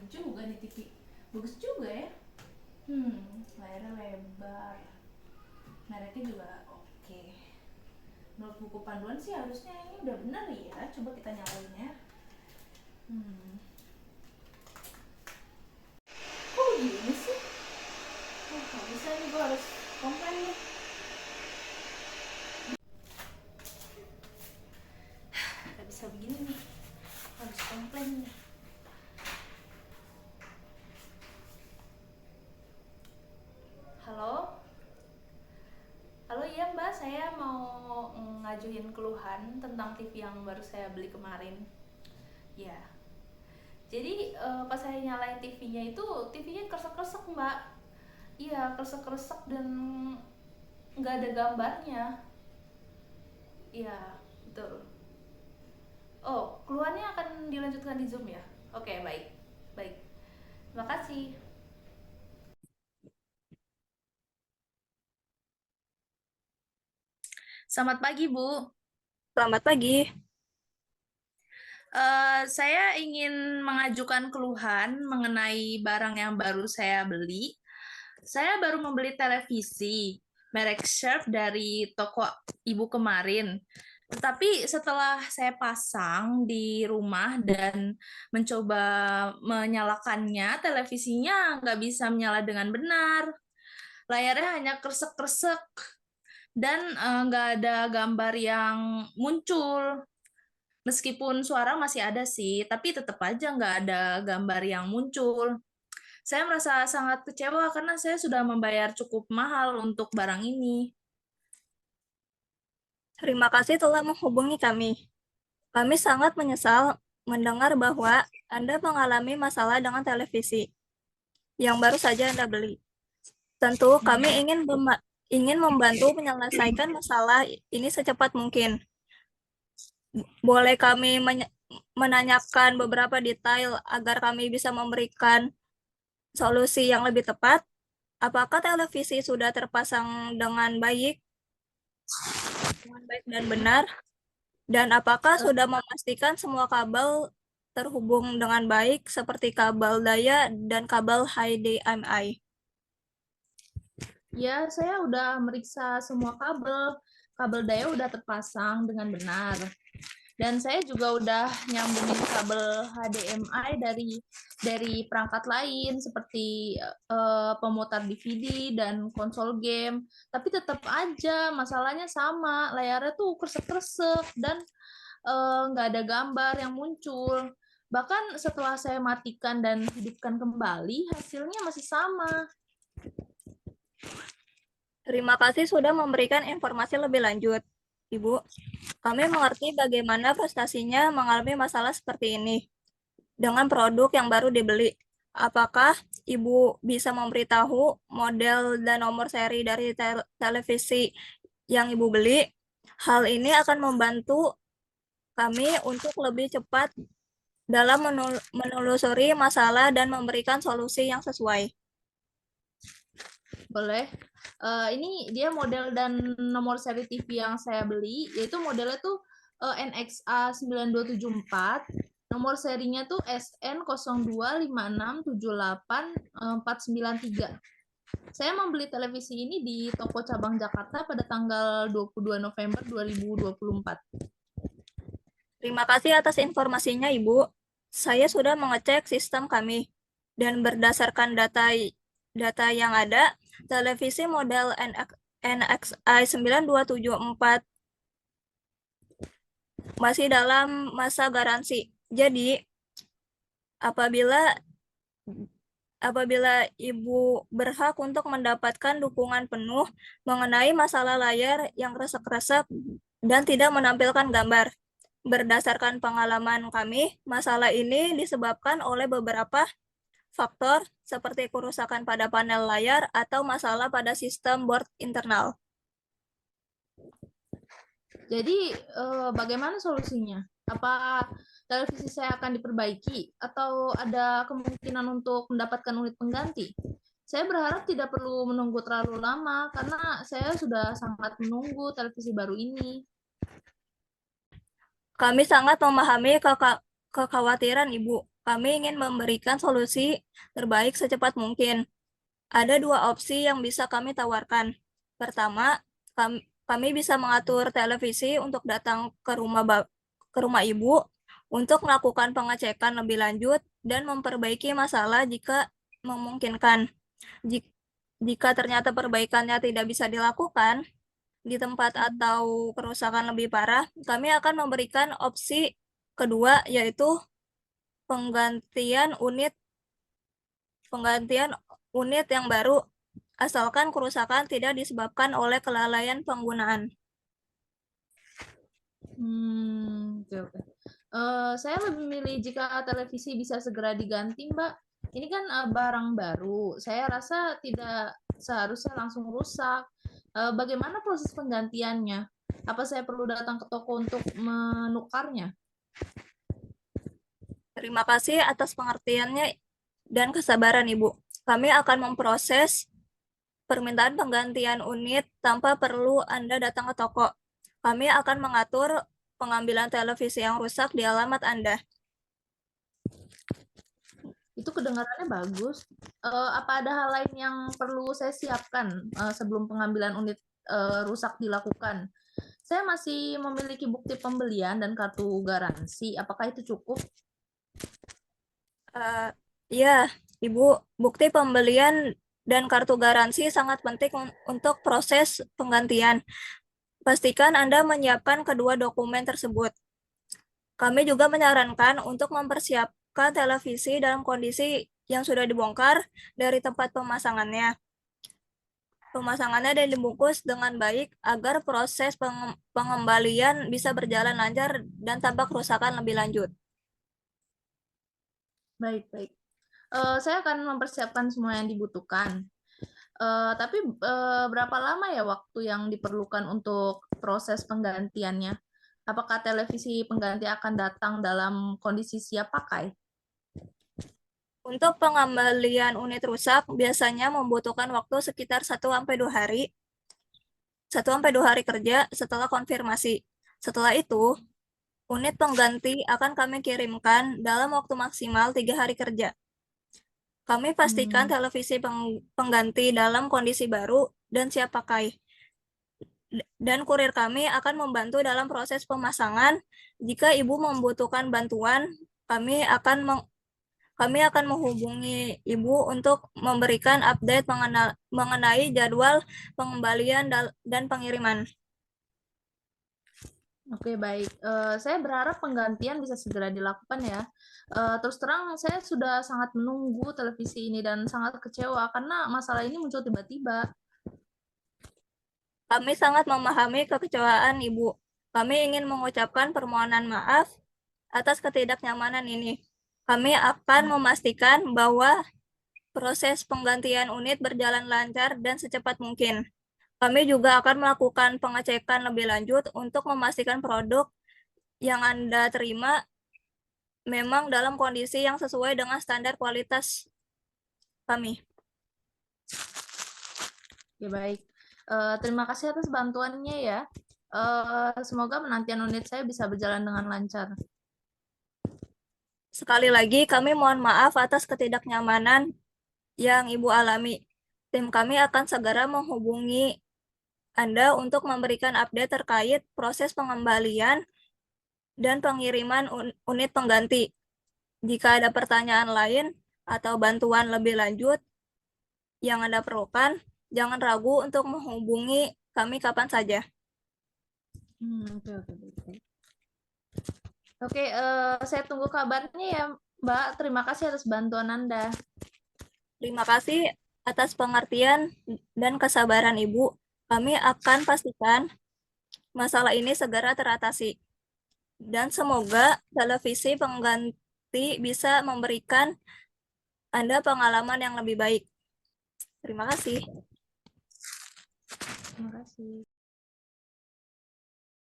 juga nih TV. Bagus juga ya. Layarnya lebar. Mereknya juga oke. Menurut buku panduan sih harusnya ini udah benar ya. Coba kita nyalain ya. Kok gini sih? Oh, gak bisa nih, gue harus komplain nih. Gak bisa begini nih. Harus komplain nih. Halo? Halo, iya Mbak, saya mau ngajuin keluhan tentang TV yang baru saya beli kemarin. Ya, jadi pas saya nyalain TV-nya itu, TV-nya kresek-kresek Mbak. Iya, kresek-kresek dan nggak ada gambarnya. Iya, betul. Oh, keluhannya akan dilanjutkan di Zoom ya? Oke, baik. Baik. Terima kasih. Selamat pagi, Bu. Selamat pagi. Saya ingin mengajukan keluhan mengenai barang yang baru saya beli. Saya baru membeli televisi merek Sharp dari toko ibu kemarin. Tetapi setelah saya pasang di rumah dan mencoba menyalakannya, televisinya nggak bisa menyala dengan benar. Layarnya hanya kresek-kresek dan nggak ada gambar yang muncul. Meskipun suara masih ada sih, tapi tetap aja nggak ada gambar yang muncul. Saya merasa sangat kecewa karena saya sudah membayar cukup mahal untuk barang ini. Terima kasih telah menghubungi kami. Kami sangat menyesal mendengar bahwa Anda mengalami masalah dengan televisi yang baru saja Anda beli. Tentu kami ingin membantu menyelesaikan masalah ini secepat mungkin. Boleh kami menanyakan beberapa detail agar kami bisa memberikan solusi yang lebih tepat? Apakah televisi sudah terpasang dengan baik dan benar? Dan apakah Eh, sudah memastikan semua kabel terhubung dengan baik seperti kabel daya dan kabel HDMI? Ya, saya udah meriksa semua kabel. Kabel daya udah terpasang dengan benar. Dan saya juga udah nyambungin kabel HDMI dari perangkat lain seperti pemutar DVD dan konsol game. Tapi tetap aja masalahnya sama, layarnya tuh kresek-kresek dan nggak ada gambar yang muncul. Bahkan setelah saya matikan dan hidupkan kembali, hasilnya masih sama. Terima kasih sudah memberikan informasi lebih lanjut, Ibu. Kami mengerti bagaimana prestasinya mengalami masalah seperti ini dengan produk yang baru dibeli. Apakah Ibu bisa memberitahu model dan nomor seri dari televisi yang Ibu beli? Hal ini akan membantu kami untuk lebih cepat dalam menelusuri masalah dan memberikan solusi yang sesuai. Boleh. Ini dia model dan nomor seri TV yang saya beli, yaitu modelnya tuh NXA 9274. Nomor serinya tuh SN025678 493. Saya membeli televisi ini di toko cabang Jakarta pada tanggal 22 November 2024. Terima kasih atas informasinya, Ibu. Saya sudah mengecek sistem kami dan berdasarkan data yang ada, televisi model NXI 9274 masih dalam masa garansi. Jadi, apabila apabila Ibu berhak untuk mendapatkan dukungan penuh mengenai masalah layar yang kresek-kresek dan tidak menampilkan gambar. Berdasarkan pengalaman kami, masalah ini disebabkan oleh beberapa faktor seperti kerusakan pada panel layar atau masalah pada sistem board internal. Jadi bagaimana solusinya? Apa televisi saya akan diperbaiki atau ada kemungkinan untuk mendapatkan unit pengganti? Saya berharap tidak perlu menunggu terlalu lama karena saya sudah sangat menunggu televisi baru ini. Kami sangat memahami kekhawatiran Ibu. Kami ingin memberikan solusi terbaik secepat mungkin. Ada dua opsi yang bisa kami tawarkan. Pertama, kami bisa mengatur televisi untuk datang ke rumah ibu untuk melakukan pengecekan lebih lanjut dan memperbaiki masalah jika memungkinkan. Jika ternyata perbaikannya tidak bisa dilakukan di tempat atau kerusakan lebih parah, kami akan memberikan opsi kedua, yaitu penggantian unit yang baru, asalkan kerusakan tidak disebabkan oleh kelalaian penggunaan. Oke, oke. Saya lebih memilih jika televisi bisa segera diganti, Mbak. Ini kan barang baru. Saya rasa tidak seharusnya langsung rusak. Bagaimana proses penggantiannya? Apa saya perlu datang ke toko untuk menukarnya? Terima kasih atas pengertiannya dan kesabaran, Ibu. Kami akan memproses permintaan penggantian unit tanpa perlu Anda datang ke toko. Kami akan mengatur pengambilan televisi yang rusak di alamat Anda. Itu kedengarannya bagus. Apa ada hal lain yang perlu saya siapkan sebelum pengambilan unit rusak dilakukan? Saya masih memiliki bukti pembelian dan kartu garansi. Apakah itu cukup? Ya, Ibu, bukti pembelian dan kartu garansi sangat penting untuk proses penggantian. Pastikan Anda menyiapkan kedua dokumen tersebut. Kami juga menyarankan untuk mempersiapkan televisi dalam kondisi yang sudah dibongkar dari tempat pemasangannya. Dan dibungkus dengan baik agar proses pengembalian bisa berjalan lancar dan tanpa kerusakan lebih lanjut. Baik, baik. Saya akan mempersiapkan semua yang dibutuhkan. Tapi berapa lama ya waktu yang diperlukan untuk proses penggantiannya? Apakah televisi pengganti akan datang dalam kondisi siap pakai? Untuk pengembalian unit rusak biasanya membutuhkan waktu sekitar 1-2 hari. 1-2 hari kerja setelah konfirmasi. Setelah itu, unit pengganti akan kami kirimkan dalam waktu maksimal 3 hari kerja. Kami pastikan televisi pengganti dalam kondisi baru dan siap pakai. Dan kurir kami akan membantu dalam proses pemasangan. Jika Ibu membutuhkan bantuan, kami akan menghubungi Ibu untuk memberikan update mengenai jadwal pengembalian dan pengiriman. Oke, baik. Saya berharap penggantian bisa segera dilakukan ya. Terus terang, saya sudah sangat menunggu televisi ini dan sangat kecewa karena masalah ini muncul tiba-tiba. Kami sangat memahami kekecewaan Ibu. Kami ingin mengucapkan permohonan maaf atas ketidaknyamanan ini. Kami akan memastikan bahwa proses penggantian unit berjalan lancar dan secepat mungkin. Kami juga akan melakukan pengecekan lebih lanjut untuk memastikan produk yang Anda terima memang dalam kondisi yang sesuai dengan standar kualitas kami. Ya, baik. Terima kasih atas bantuannya ya. Semoga penantian unit saya bisa berjalan dengan lancar. Sekali lagi, kami mohon maaf atas ketidaknyamanan yang Ibu alami. Tim kami akan segera menghubungi Anda untuk memberikan update terkait proses pengembalian dan pengiriman unit pengganti. Jika ada pertanyaan lain atau bantuan lebih lanjut yang Anda perlukan, jangan ragu untuk menghubungi kami kapan saja. Oke, saya tunggu kabarnya ya, Mbak. Terima kasih atas bantuan Anda. Terima kasih atas pengertian dan kesabaran Ibu. Kami akan pastikan masalah ini segera teratasi. Dan semoga televisi pengganti bisa memberikan Anda pengalaman yang lebih baik. Terima kasih. Terima kasih.